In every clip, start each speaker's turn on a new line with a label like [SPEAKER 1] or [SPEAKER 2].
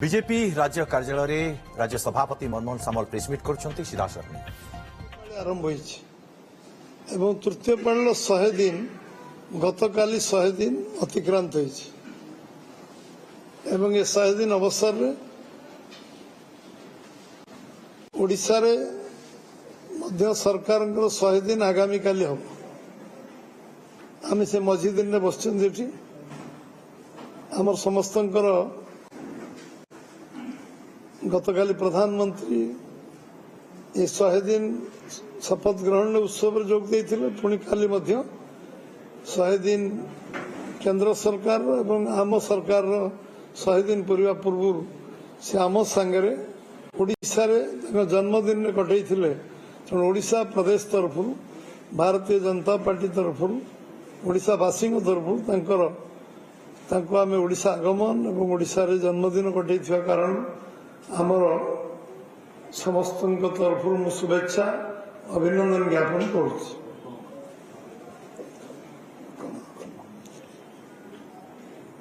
[SPEAKER 1] BJP राज्य कार्यालय राज्य सभापति मनमोहन सामल प्रेसमिट कर सीधा सरनी
[SPEAKER 2] आरंभ हो तृतीय पाळीर 100 दिन गतकाली 100 दिन अतिक्रांत हो 100 दिन अवसर रे ओडिशा रे मध्य सरकार 100 दिन आगामी काली हम आम से मझी दिन में बस आम समस्त गतकाली प्रधानमंत्री ये 100 दिन शपथ ग्रहण उत्सव जोग देते पुणी काली 100 दिन केंद्र सरकार एवं आम सरकार 100 दिन पूर्वा पूर्व से आम सांगे ओडिशा रे जन्मदिन में कटई तेणु ओडिशा प्रदेश तरफ भारतीय जनता पार्टी तरफ ओडिशावासी तरफ आम ओडिशा आगमन और ओडिशा रे जन्मदिन कटई कारण आमर समस्त तरफ मु शुभेच्छा अभिनंदन ज्ञापन करुच्ची।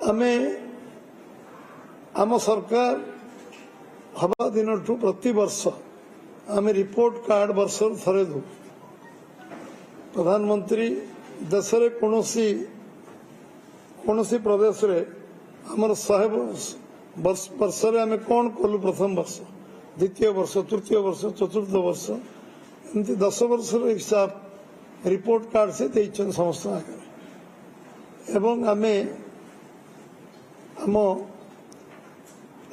[SPEAKER 2] आमे आम सरकार हवा दिन प्रति वर्ष आमे रिपोर्ट कार्ड वर्ष थरे दू प्रधानमंत्री देश रे कोनोसी प्रदेश रे हमर 100 वर्ष रे आमे कौन कलु प्रथम वर्ष द्वितीय वर्ष तृतीय वर्ष चतुर्थ वर्ष एमती 10 वर्ष हिसाब रिपोर्ट कार्ड से देइछन समस्त आगे एवं आमे आम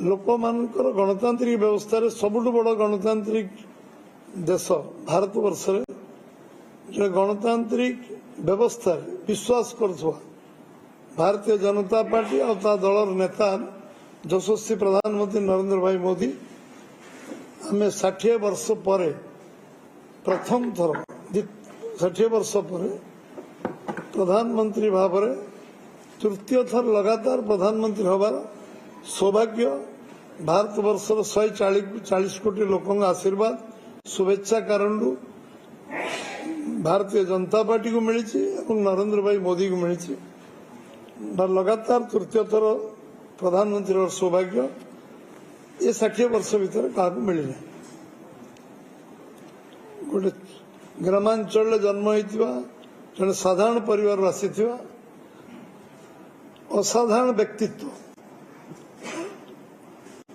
[SPEAKER 2] लोक मानकर गणतांत्रिक व्यवस्था रे सबुठ बड़ गणतांत्रिक देश भारत वर्ष रे जो गणतांत्रिक व्यवस्था विश्वास करथुआ भारतीय जनता पार्टी और ता दलर नेता यशस्वी प्रधानमंत्री नरेंद्र भाई मोदी आमे 60 वर्ष पर प्रथम थर 60 वर्ष पर प्रधानमंत्री भाव में तृतीय थर लगातार प्रधानमंत्री हबार सौभाग्य भारत वर्ष 140 कोटी लोकों आशीर्वाद शुभेच्छा कारण भारतीय जनता पार्टी को मिली नरेंद्र भाई मोदी को मिली लगातार तृतीय थर प्रधानमंत्री और सौभाग्य ये 60 वर्ष भीतर क्या मिलना गोटे ग्रामांचल जन्म होता जन साधारण परिवार आसी असाधारण व्यक्तित्व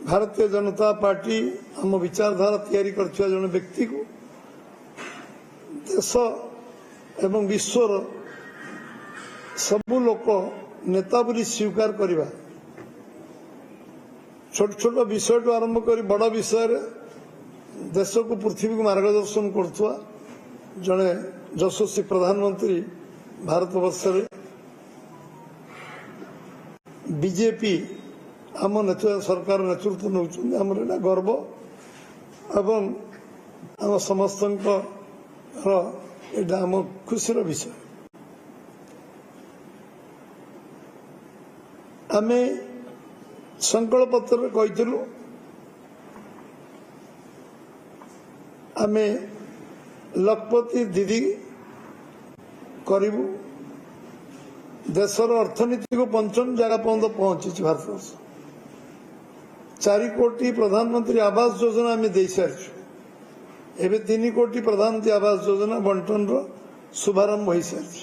[SPEAKER 2] भारतीय जनता पार्टी आम विचारधारा तैयारी करथिबा जन व्यक्ति को देश एवं विश्वर सबु लोक नेता बोली स्वीकार करवा छोट छोट विषय टू आरंभ कर बड़ विषय देश को पृथ्वी को मार्गदर्शन करथुआ जड़े यशस्वी प्रधानमंत्री भारत वर्ष बीजेपी आम सरकार नेतृत्व नौ गर्व एवं आम समस्त आम खुशी विषय आमे संकल्प पत्र कही आमे लखपति दीदी करूँ देशर अर्थनीति को पंचम जगह पर्यंत पहुंची भारत वर्ष 4 कोटी प्रधानमंत्री आवास योजना आम दे सारी एवं 3 कोटी प्रधानमंत्री आवास योजना बंटन शुभारंभ हो सारी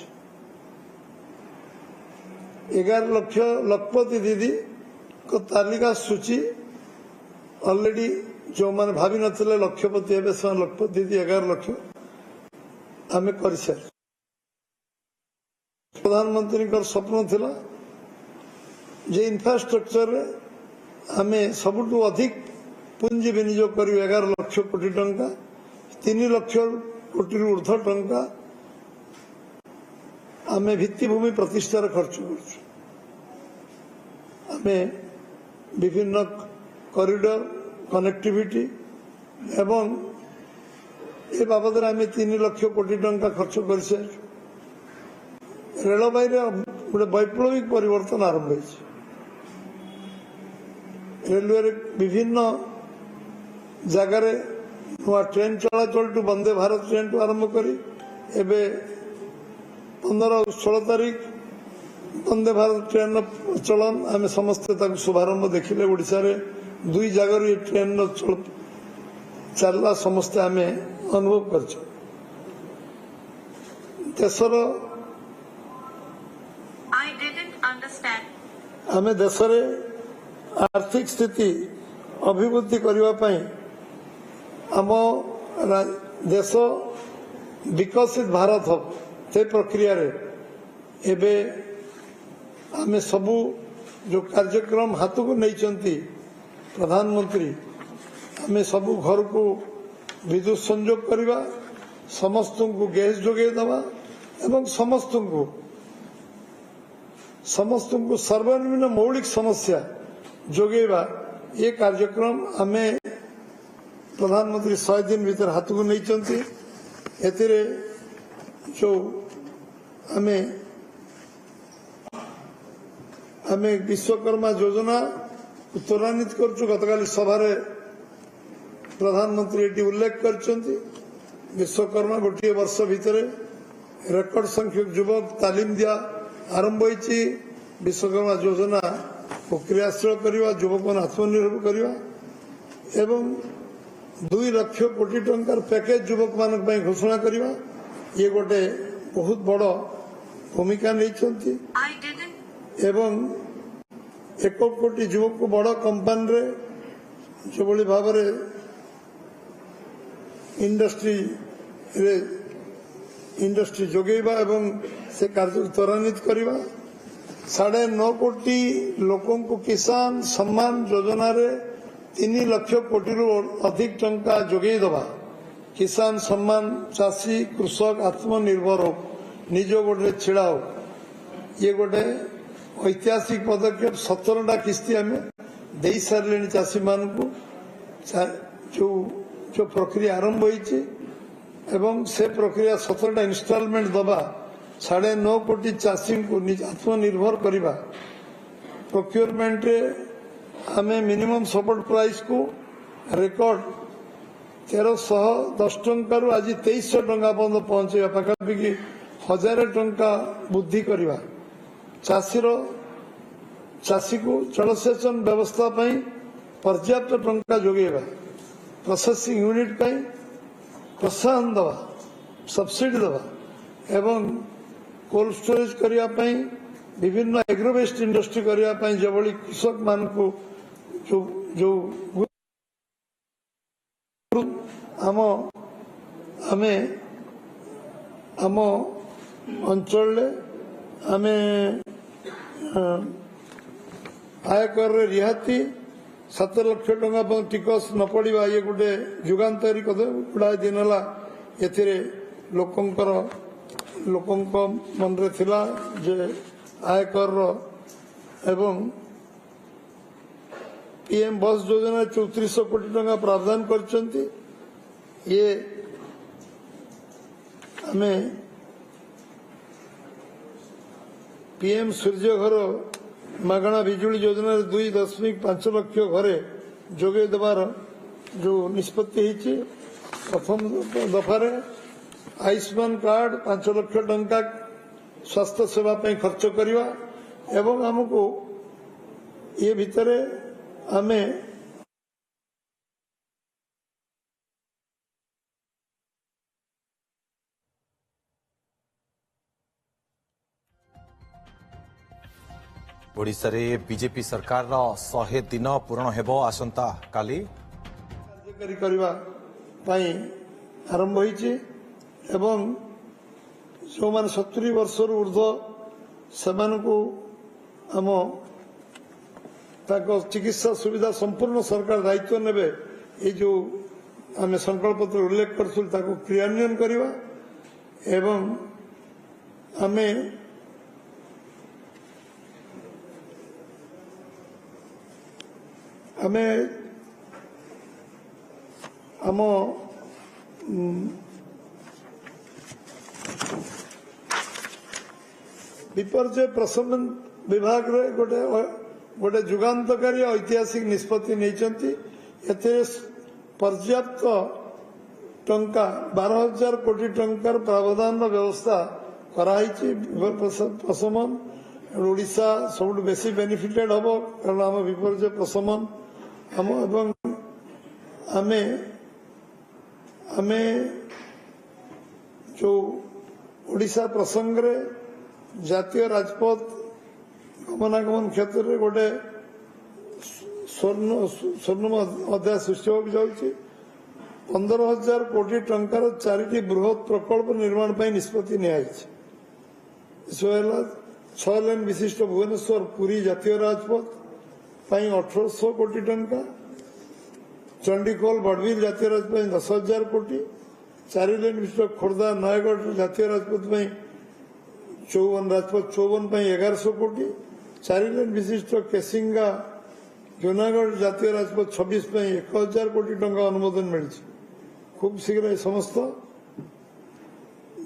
[SPEAKER 2] 11 लाख लखपति दीदी को तालिका सूची ऑलरेडी जो माने भावी नथिले लक्षपति एवं से लखपति दीदी 11 लाख आम कर सारी प्रधानमंत्री स्वप्न थिला जे इंफ्रास्ट्रक्चर आम सबुठ अधिक पुंजी विनियोग कर 11 लाख कोटी टंका 3 लाख कोटी ऊर्ध्व टंका आम भित्तिभूमि प्रतिष्ठार खर्च कर विभिन्न कॉरिडोर कनेक्टिविटी एवं ए बाबद आम 3 लाख कोटी टंका खर्च कर रेलवे गोटे वैप्लविक परिवर्तन आरंभ हो रेलवे विभिन्न जगार नुआ ट्रेन चलाचल टू वंदे भारत ट्रेन टू आरंभ कर 15-16 तारीख वंदे भारत ट्रेन चलन आम समस्ते शुभारंभ देखिले ओडिशा रे दुई जगार ये ट्रेन चलला समस्ते आम अनुभव कर देशर
[SPEAKER 3] I didn't understand.
[SPEAKER 2] आम देश आर्थिक स्थिति अभिवृद्धि करने आम देश विकसित भारत हम ते प्रक्रिया रे एबे आमे सबू जो कार्यक्रम हाथ को नहीं प्रधानमंत्री आमे सबू घर को विद्युत संयोग करवा समस्त को गैस जोगे दवा एवं समस्त को सर्वनिम्न मौलिक समस्या जोगेवा ये कार्यक्रम आमे प्रधानमंत्री 100 दिन भीतर हाथ को नहीं एतिरे जो आमे विश्वकर्मा योजना त्वरान्वित करछु गतकाली सभा प्रधानमंत्री एटी उल्लेख करछन्ति विश्वकर्मा गोटे वर्ष भितर रेकर्ड संख्यक युवक तालीम दिया आरंभ होईछि विश्वकर्मा योजना को क्रियाशील करवा युवक आत्मनिर्भर करवा एवं 2 लाख कोटी टंकार पैकेज युवक मानक घोषणा करवा ये गोटे बहुत बड़ भूमिका नहीं
[SPEAKER 3] I didn't.
[SPEAKER 2] एवं 1 कोटी युवक को बड़ कंपनी रे जो भली भाव इंडस्ट्री जोगेबा एवं से कार्य त्वरान्वित करवा 9.5 कोटी लोकों को किसान सम्मान योजना रे 3 लाख कोटी रु अधिक टंका जोगे दबा किसान सम्मान चाषी कृषक आत्मनिर्भर हो निज गोटे छिड़ा हो ये गोटे ऐतिहासिक पदक्षेप 17टा किस्ती आम दे सारे चाषी मान को जो प्रक्रिया आरंभ होती एवं से प्रक्रिया 17टा इनस्टॉलमेंट दबा 9.5 कोटी चाषी को आत्मनिर्भर करवा प्रोक्योरमेंट रे आमे मिनिमम सपोर्ट प्राइस को रेकर्ड 1310 टंका रु आज 2300 टंका पर्यंत पहुंचे पाखापाखि 1000 टंका वृद्धि करवा चाषी को जलसेचन व्यवस्था पर्याप्त टंका जोगेबा प्रोसेसिंग यूनिट प्रोत्साहन दवा सब्सिडी दवा एवं कोल्ड स्टोरेज करने विभिन्न एग्रोवेस्ट इंडस्ट्री करने जो भली कृषक मान को जो आम अंचल आमे आयकर रिहाती 7 लाख टंका टिकस न पड़ा ये गोटे जुगान्तरी गुड़ाए दिन है एथिरे लोकंकर मन रे थिला जे आयकर एवं पीएम बस योजना 3400 कोटी टंका प्रावधान करछन्ति ये हमें पीएम सूर्य घर मागणा बिजुली योजना 2.5 लाख घरे जोगे देवार जो निष्पत्ति होती प्रथम दफारे आयुष्मान कार्ड 5 लाख टंका स्वास्थ्य सेवा खर्च करवा एवं हमको ये भितर आमे
[SPEAKER 1] ओडिशा रे बीजेपी सरकार 100 दिन पूर्ण हेबो आसंता काली
[SPEAKER 2] कार्यकारी करवा आरंभ होईछि एवं जो मान 70 वर्ष ऊर्ध्व से आम चिकित्सा सुविधा संपूर्ण सरकार दायित्व नेबे ये जो आम संकल्प पत्र उल्लेख करथुल ताको क्रियान्वयन करवा एवं आमे आम विपर्यय प्रशमन विभाग रे गोटे जुगान्तकारी ऐतिहासिक निष्पत्ति नहीं पर्याप्त टंका 12,000 कोटी टंकार प्रावधान व्यवस्था कराई प्रशमन ओडिशा सब बेसी बेनिफिटेड हम कारण आम विपर्यय प्रशमन हम एवं आमे आमे जो ओडिशा प्रसंग रे जातीय राजपथ गमनागमन क्षेत्र में गोटे स्वर्ण अध्याय सृष्टि होगा जाऊँगी 15,000 कोटी टंकार 4टी बृहत प्रकल्प निर्माण पर निष्पत्ति निया 6 लेन विशिष्ट भुवनेश्वर पुरी जातीय राजपथ 1800 कोटी टंका चंडीखोल बड़बिल जातीय राजपथ 10,000 कोटी 4 लेन विशिष्ट खोर्धा नयगढ़ जातीय राजपथ 54 राजपथ 54 1100 कोटी 4 लेन विशिष्ट केसिंगा जूनागढ़ जातीय राजपथ 26 1,000 कोटी टंका अनुमोदन मिली खूब शीघ्र समस्त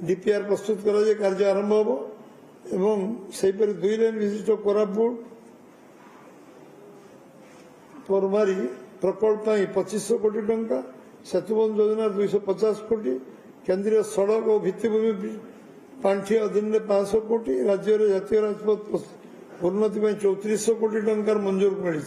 [SPEAKER 2] डीपीआर प्रस्तुत कर कार्य आरंभ हो एवं सेहीपरि 2 लेन विशिष्ट कोरापुट परमारी प्रकल्प 2500 कोटी टंका सेतुबंध योजना 250 कोटी केंद्रीय सड़क और भित्तिभूमि पांठि अधीन 500 कोटी राज्य में जातीय राजपथ उन्नति 3400 कोटी टंकार मंजूर मिली।